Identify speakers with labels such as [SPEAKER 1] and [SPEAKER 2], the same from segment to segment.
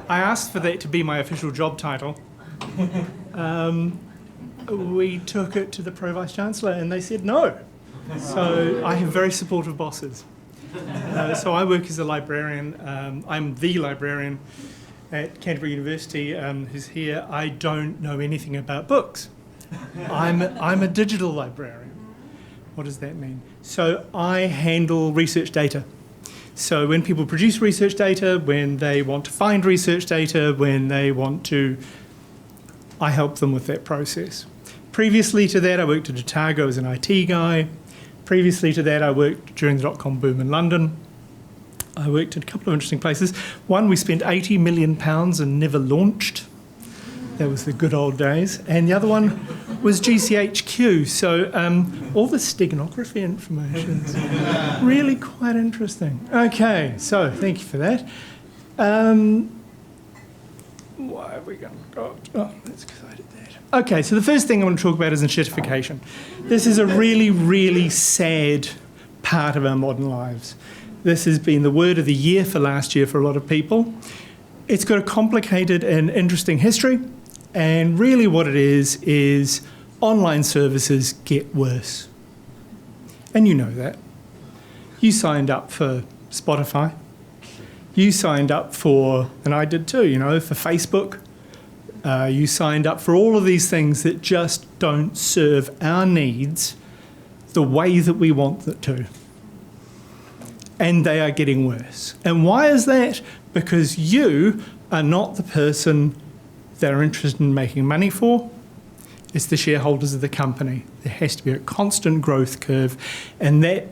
[SPEAKER 1] I asked for that to be my official job title. We took it to the Pro-Vice-Chancellor and they said no. So I have very supportive bosses. So I work as a librarian. I'm the librarian at Canterbury University who's here. I don't know anything about books. I'm a digital librarian. What does that mean? So I handle research data. So when people produce research data, when they want to find research data, when they want to, I help them with that process. Previously to that, I worked at Otago as an IT guy. Previously to that, I worked during the dot-com boom in London. I worked at a couple of interesting places. One, we spent £80 million and never launched. That was the good old days. And the other one was GCHQ. So all the steganography information is really quite interesting. Okay, so thank you for that. Why have we gone? Oh, that's because I did that. Okay, so the first thing I want to talk about is enshittification. This is a really, really sad part of our modern lives. This has been the word of the year for last year for a lot of people. It's got a complicated and interesting history. And really what it is online services get worse. And you know that. You signed up for Spotify. You signed up for, and I did too, for Facebook. You signed up for all of these things that just don't serve our needs the way that we want it to. And they are getting worse. And why is that? Because you are not the person they're interested in making money for. It's the shareholders of the company. There has to be a constant growth curve, and that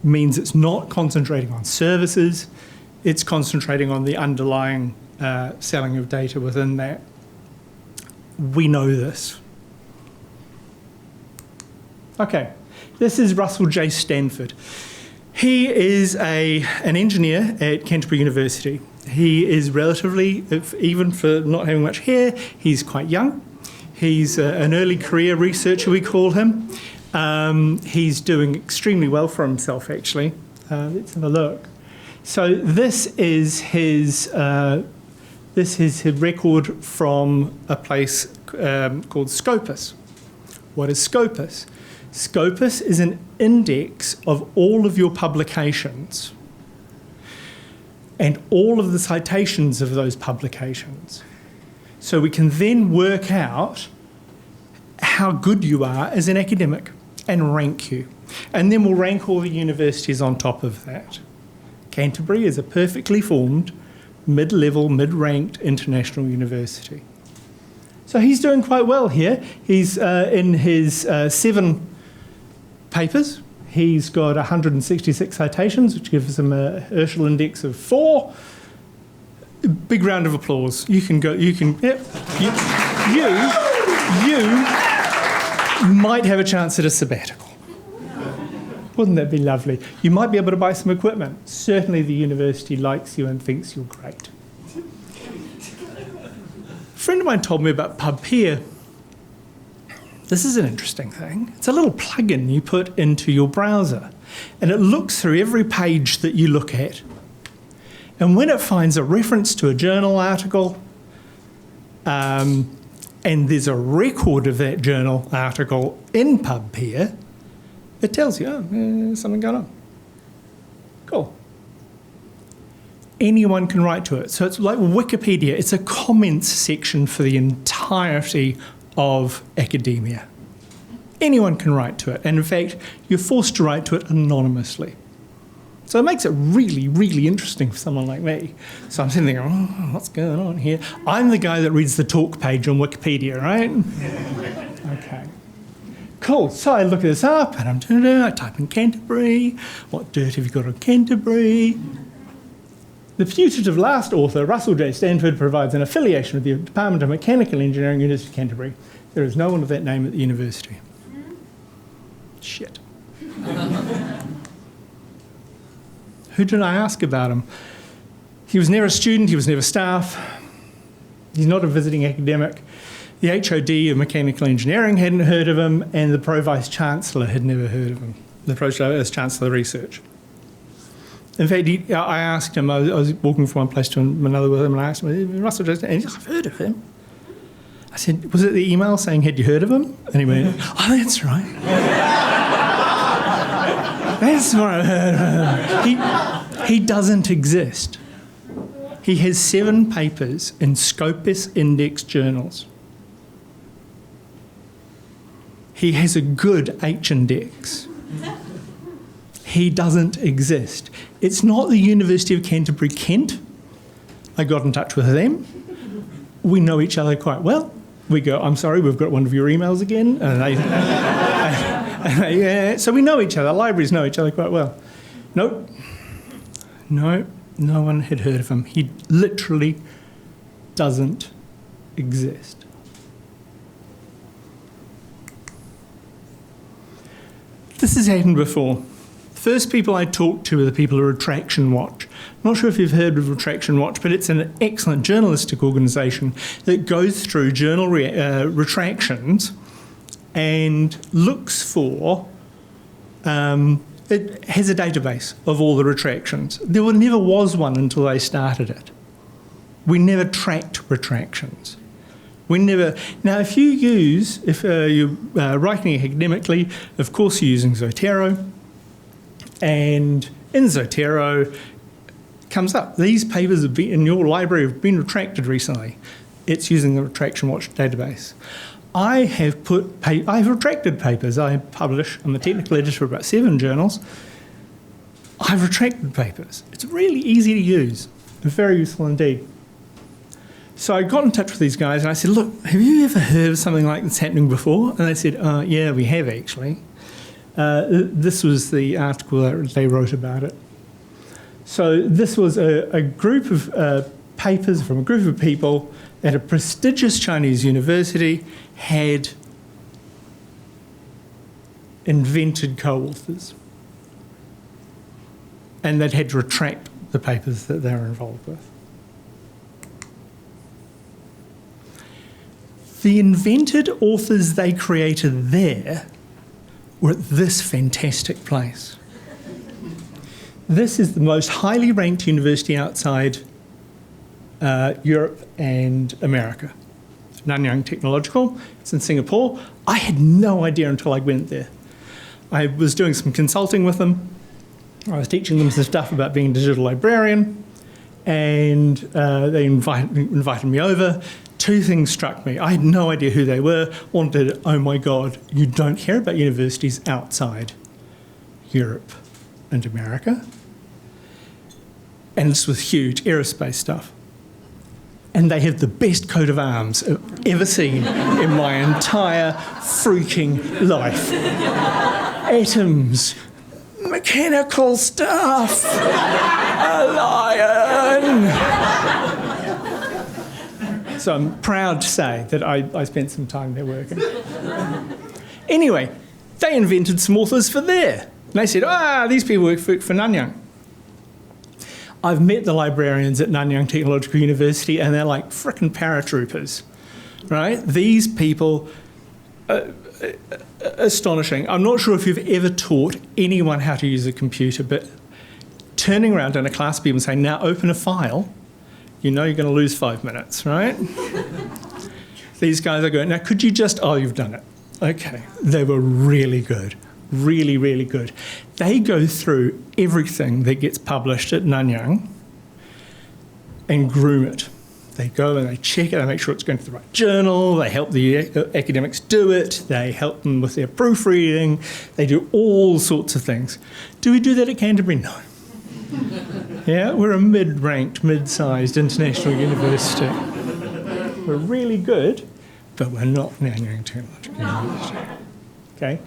[SPEAKER 1] means it's not concentrating on services, it's concentrating on the underlying selling of data within that. We know this. Okay, this is Russell J. Stanford. He is an engineer at Canterbury University. He is relatively, even for not having much hair, he's quite young. He's an early career researcher, we call him. He's doing extremely well for himself, actually. Let's have a look. So this is his record from a place called Scopus. What is Scopus? Scopus is an index of all of your publications and all of the citations of those publications. So we can then work out how good you are as an academic and rank you. And then we'll rank all the universities on top of that. Canterbury is a perfectly formed, mid-level, mid-ranked international university. So he's doing quite well here. He's in his 7 papers. He's got 166 citations, which gives him a Herschel index of 4. Big round of applause. You can go, yep. You might have a chance at a sabbatical. Wouldn't that be lovely? You might be able to buy some equipment. Certainly the university likes you and thinks you're great. A friend of mine told me about PubPeer. This is an interesting thing. It's a little plugin you put into your browser, and it looks through every page that you look at. And when it finds a reference to a journal article, and there's a record of that journal article in PubPeer, it tells you, oh, there's something going on. Cool. Anyone can write to it. So it's like Wikipedia. It's a comments section for the entirety of academia. Anyone can write to it. And in fact, you're forced to write to it anonymously. So it makes it really, really interesting for someone like me. So I'm sitting there going, oh, what's going on here? I'm the guy that reads the talk page on Wikipedia, right? Okay. Cool. So I look this up and I type in Canterbury. What dirt have you got on Canterbury? The putative last author, Russell J. Stanford, provides an affiliation with the Department of Mechanical Engineering, University of Canterbury. There is no one of that name at the university. Shit. Who did I ask about him? He was never a student, he was never staff. He's not a visiting academic. The HOD of Mechanical Engineering hadn't heard of him, and the Pro-Vice-Chancellor had never heard of him, the Pro-Vice-Chancellor of Research. In fact, I asked him, I was walking from one place to another with him, and I asked him, Russell Jackson, and he's like, I've heard of him. I said, was it the email saying, had you heard of him? And he went, oh, that's right. That's what I heard of him. He doesn't exist. He has 7 papers in Scopus Index journals. He has a good H-index. He doesn't exist. It's not the University of Canterbury, Kent. I got in touch with them. We know each other quite well. We go, I'm sorry, we've got one of your emails again. And yeah, so we know each other. Libraries know each other quite well. Nope. No one had heard of him. He literally doesn't exist. This has happened before. The first people I talked to are the people at Retraction Watch. I'm not sure if you've heard of Retraction Watch, but it's an excellent journalistic organisation that goes through journal retractions and looks for, it has a database of all the retractions. There never was one until they started it. We never tracked retractions. Now, if you're writing academically, of course you're using Zotero, and in Zotero comes up, these papers in your library have been retracted recently. It's using the Retraction Watch database. I've retracted papers. I publish, I'm the technical editor for about 7 journals. I've retracted papers. It's really easy to use and very useful indeed. So I got in touch with these guys and I said, look, have you ever heard of something like this happening before? And they said, yeah, we have actually. This was the article that they wrote about it. So this was a group of papers from a group of people at a prestigious Chinese university had invented co-authors. And they'd had to retract the papers that they were involved with. The invented authors they created there were at this fantastic place. This is the most highly ranked university outside Europe and America. Nanyang Technological, it's in Singapore. I had no idea until I went there. I was doing some consulting with them. I was teaching them some stuff about being a digital librarian, and they invited me over. 2 things struck me. I had no idea who they were. Wanted, oh my God, you don't hear about universities outside Europe and America. And this was huge, aerospace stuff. And they have the best coat of arms I've ever seen in my entire freaking life. Atoms, mechanical stuff, a lion. So I'm proud to say that I spent some time there working. Anyway, they invented some authors for there. And they said, these people work for Nanyang. I've met the librarians at Nanyang Technological University, and they're like frickin' paratroopers, right? These people, astonishing. I'm not sure if you've ever taught anyone how to use a computer, but turning around in a class of people and saying, now open a file, you know you're going to lose 5 minutes, right? These guys are going, now could you just, you've done it. Okay. They were really good. Really, really good. They go through everything that gets published at Nanyang and groom it. They go and they check it, they make sure it's going to the right journal, they help the academics do it, they help them with their proofreading, they do all sorts of things. Do we do that at Canterbury? No. Yeah, we're a mid-ranked, mid-sized international university. We're really good, but we're not Nanyang Technological University. Okay?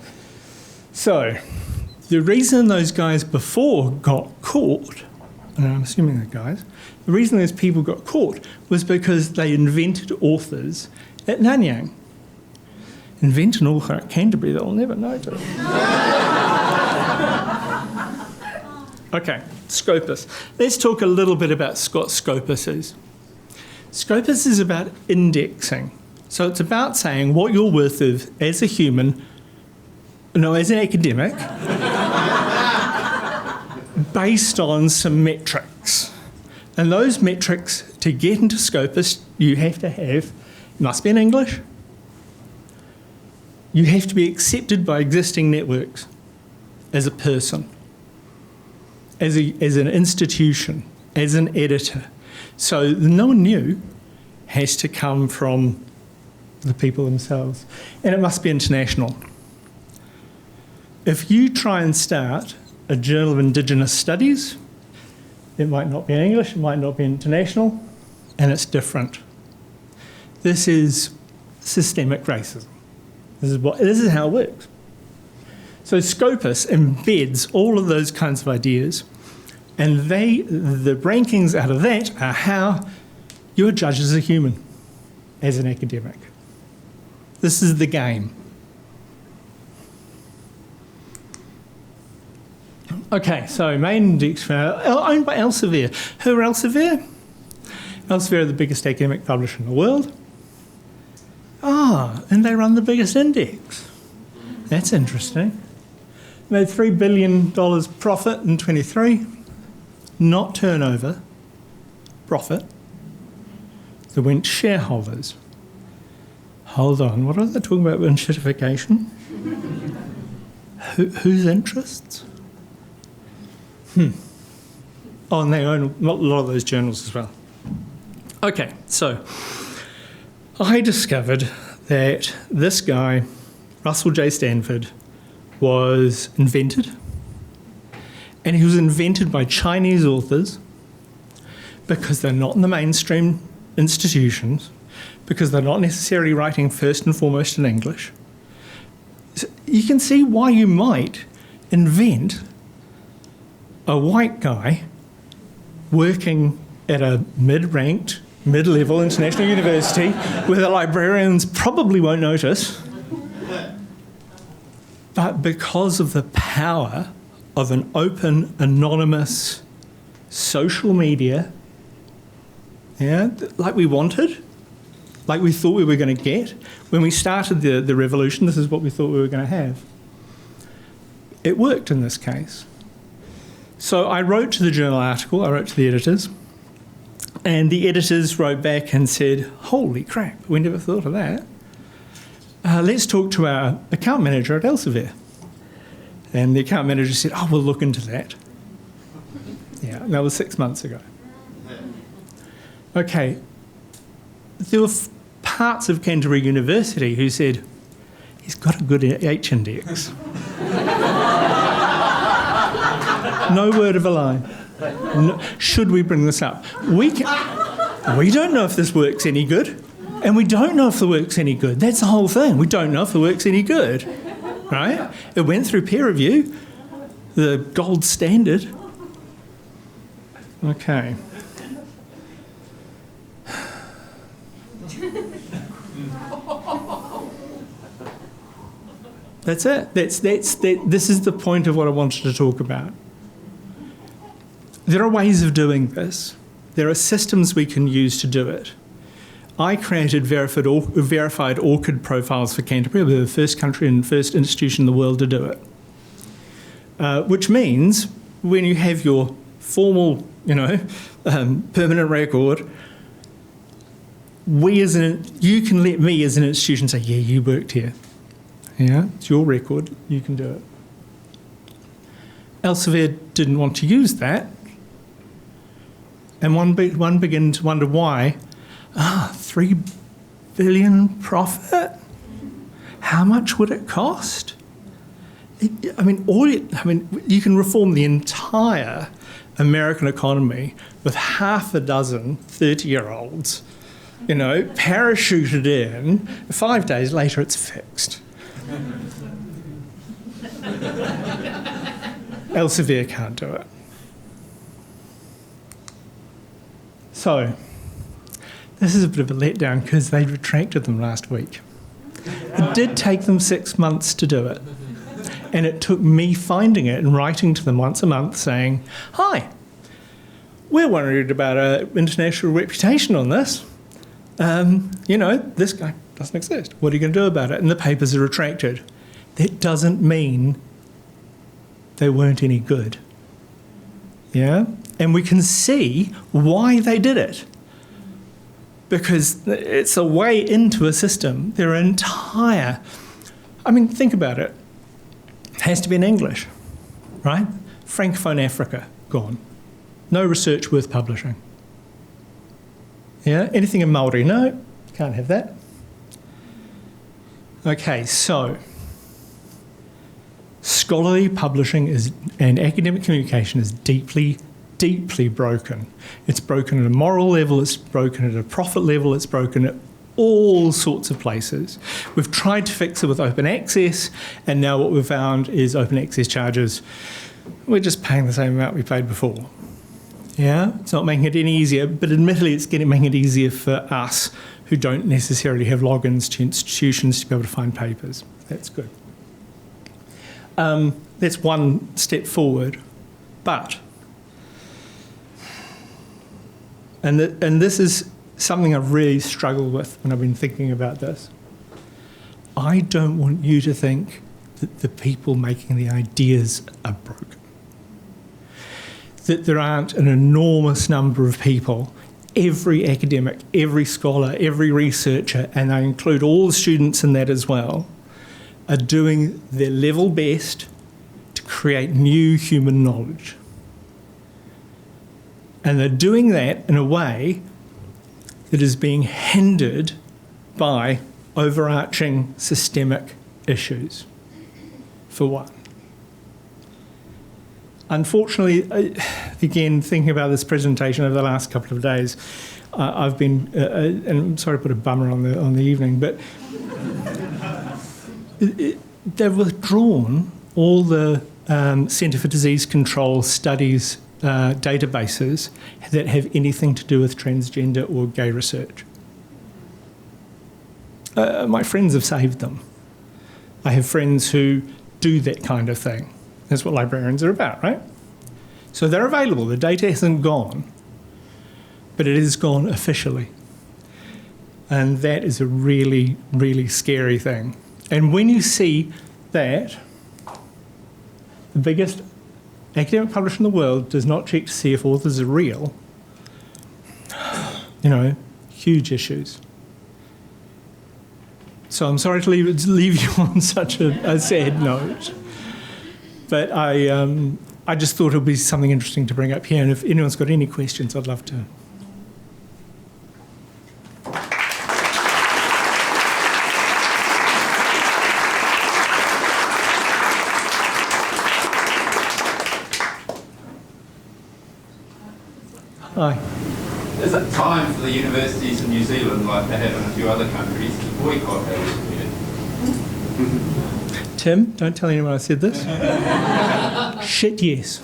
[SPEAKER 1] So, the reason those guys before got caught, and I'm assuming they're guys, the reason those people got caught was because they invented authors at Nanyang. Invent an author at Canterbury, they'll never notice. Okay, Scopus. Let's talk a little bit about what Scopus is. Scopus is about indexing. So it's about saying what you're worth of as a human, no, as an academic, based on some metrics. And those metrics, to get into Scopus, you have to have, it must be in English, you have to be accepted by existing networks as a person, as an institution, as an editor. So the no one new has to come from the people themselves. And it must be international. If you try and start a Journal of Indigenous Studies, it might not be in English, it might not be international, and it's different. This is systemic racism. This is how it works. So Scopus embeds all of those kinds of ideas, and the rankings out of that are how you're judged as a human, as an academic. This is the game. Okay, so main index owned by Elsevier. Who are Elsevier? Elsevier are the biggest academic publisher in the world. And they run the biggest index. That's interesting. Made $3 billion profit in 23, not turnover, profit. So went shareholders. Hold on, what are they talking about with enshittification? Whose interests? Oh, and they own a lot of those journals as well. Okay, so I discovered that this guy, Russell J. Stanford, was invented. And he was invented by Chinese authors because they're not in the mainstream institutions, because they're not necessarily writing first and foremost in English. So you can see why you might invent a white guy working at a mid-ranked, mid-level international university where the librarians probably won't notice. But because of the power of an open, anonymous social media, like we wanted, like we thought we were going to get, when we started the revolution, this is what we thought we were going to have. It worked in this case. So I wrote to the journal article, I wrote to the editors, and the editors wrote back and said, holy crap, we never thought of that. Let's talk to our account manager at Elsevier. And the account manager said, we'll look into that. Yeah, that was 6 months ago. Okay, there were parts of Canterbury University who said, he's got a good H index. No word of a lie. No, should we bring this up? We don't know if this work's any good, and we don't know if the work's any good. That's the whole thing. We don't know if the work's any good, right? It went through peer review, the gold standard. Okay. That's it. This is the point of what I wanted to talk about. There are ways of doing this. There are systems we can use to do it. I created verified ORCID profiles for Canterbury. We were the first country and first institution in the world to do it. Which means when you have your formal, permanent record, you can let me as an institution say, yeah, you worked here. Yeah, it's your record, you can do it. Elsevier didn't want to use that. And one began to wonder why. $3 billion profit? How much would it cost? You can reform the entire American economy with half a dozen 30-year-olds, parachuted in. 5 days later, it's fixed. Elsevier can't do it. So, this is a bit of a letdown because they retracted them last week. It did take them 6 months to do it. And it took me finding it and writing to them once a month saying, hi, we're worried about our international reputation on this. This guy doesn't exist. What are you going to do about it? And the papers are retracted. That doesn't mean they weren't any good. Yeah? And we can see why they did it. Because it's a way into a system. Their entire, think about it. It has to be in English, right? Francophone Africa, gone. No research worth publishing. Yeah? Anything in Māori? No, can't have that. Okay, so scholarly publishing and academic communication is deeply, deeply broken. It's broken at a moral level, it's broken at a profit level, it's broken at all sorts of places. We've tried to fix it with open access, and now what we've found is open access charges. We're just paying the same amount we paid before. Yeah, it's not making it any easier, but admittedly it's making it easier for us who don't necessarily have logins to institutions to be able to find papers. That's good. That's one step forward, but, and this is something I've really struggled with when I've been thinking about this. I don't want you to think that the people making the ideas are broken. That there aren't an enormous number of people, every academic, every scholar, every researcher, and I include all the students in that as well, are doing their level best to create new human knowledge. And they're doing that in a way that is being hindered by overarching systemic issues, for one. Unfortunately, again, thinking about this presentation over the last couple of days, I've been, and I'm sorry to put a bummer on the evening, but they've withdrawn all the Centre for Disease Control studies databases that have anything to do with transgender or gay research. My friends have saved them. I have friends who do that kind of thing. That's what librarians are about, right? So they're available. The data hasn't gone, but it is gone officially. And that is a really, really scary thing. And when you see that the biggest academic publisher in the world does not check to see if authors are real, huge issues. So I'm sorry to leave you on such a sad note. But I just thought it would be something interesting to bring up here. And if anyone's got any questions, I'd love to. Hi.
[SPEAKER 2] Is it time for the universities in New Zealand, like they have in a few other countries, to boycott Elsevier?
[SPEAKER 1] Tim, don't tell anyone I said this. Shit, yes.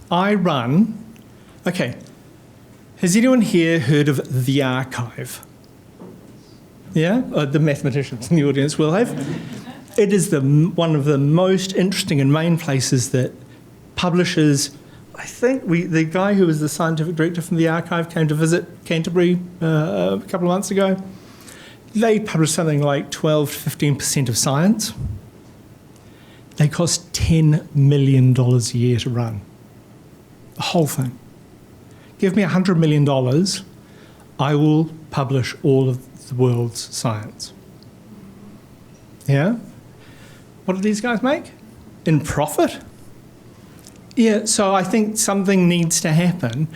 [SPEAKER 1] I run... Okay. Has anyone here heard of The Archive? Yeah? The mathematicians in the audience will have. It is one of the most interesting and main places that publishers... I think the guy who was the scientific director from The Archive came to visit Canterbury a couple of months ago. They publish something like 12 to 15% of science. They cost $10 million a year to run. The whole thing. Give me $100 million, I will publish all of the world's science. Yeah? What do these guys make? In profit? Yeah, so I think something needs to happen.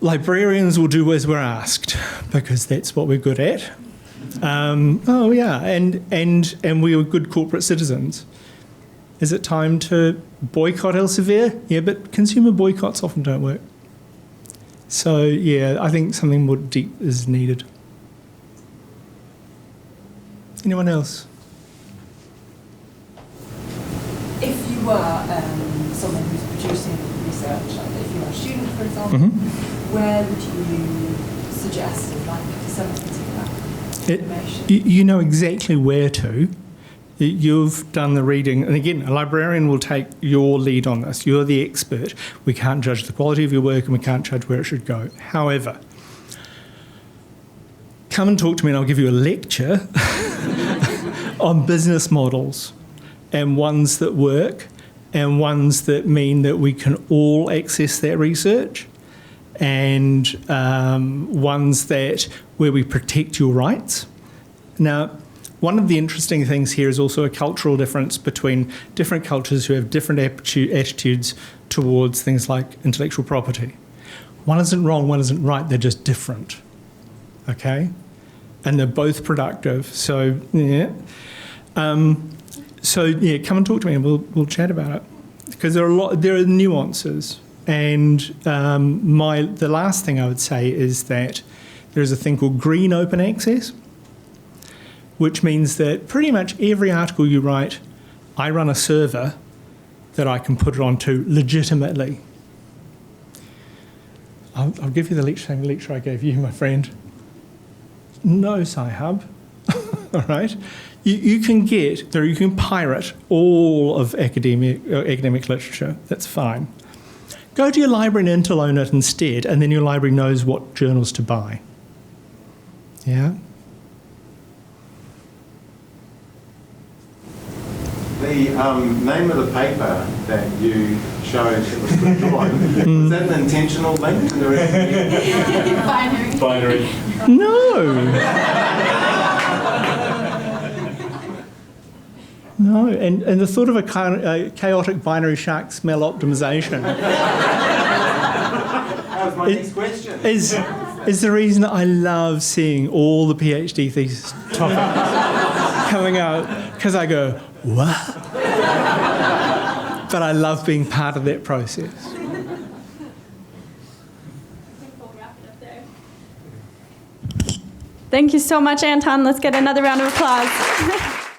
[SPEAKER 1] Librarians will do as we're asked, because that's what we're good at. And we are good corporate citizens. Is it time to boycott Elsevier? Yeah, but consumer boycotts often don't work. So, yeah, I think something more deep is needed. Anyone else?
[SPEAKER 3] If you were someone who's producing research, like if you were a student, for example, where would you suggest or like disseminating that information?
[SPEAKER 1] You know exactly where to. You've done the reading, and again, a librarian will take your lead on this. You're the expert. We can't judge the quality of your work, and we can't judge where it should go. However, come and talk to me, and I'll give you a lecture on business models and ones that work, and ones that mean that we can all access that research, and ones that where we protect your rights. Now, one of the interesting things here is also a cultural difference between different cultures who have different attitudes towards things like intellectual property. One isn't wrong, one isn't right, they're just different, okay? And they're both productive, so yeah. So yeah, come and talk to me and we'll chat about it. Because there are nuances. And the last thing I would say is that there's a thing called green open access, which means that pretty much every article you write, I run a server that I can put it onto legitimately. I'll give you the same lecture I gave you, my friend. No, Sci-Hub. All right? You can pirate all of academic literature. That's fine. Go to your library and interloan it instead, and then your library knows what journals to buy. Yeah?
[SPEAKER 4] The name of the paper that you showed that was withdrawn, was that an intentional link to the rest of
[SPEAKER 5] Binary.
[SPEAKER 1] No, and the thought of a chaotic binary shark smell optimization
[SPEAKER 4] That was my next question.
[SPEAKER 1] is the reason I love seeing all the PhD thesis topics coming out, because I go, what? But I love being part of that process.
[SPEAKER 5] Thank you so much, Anton. Let's get another round of applause.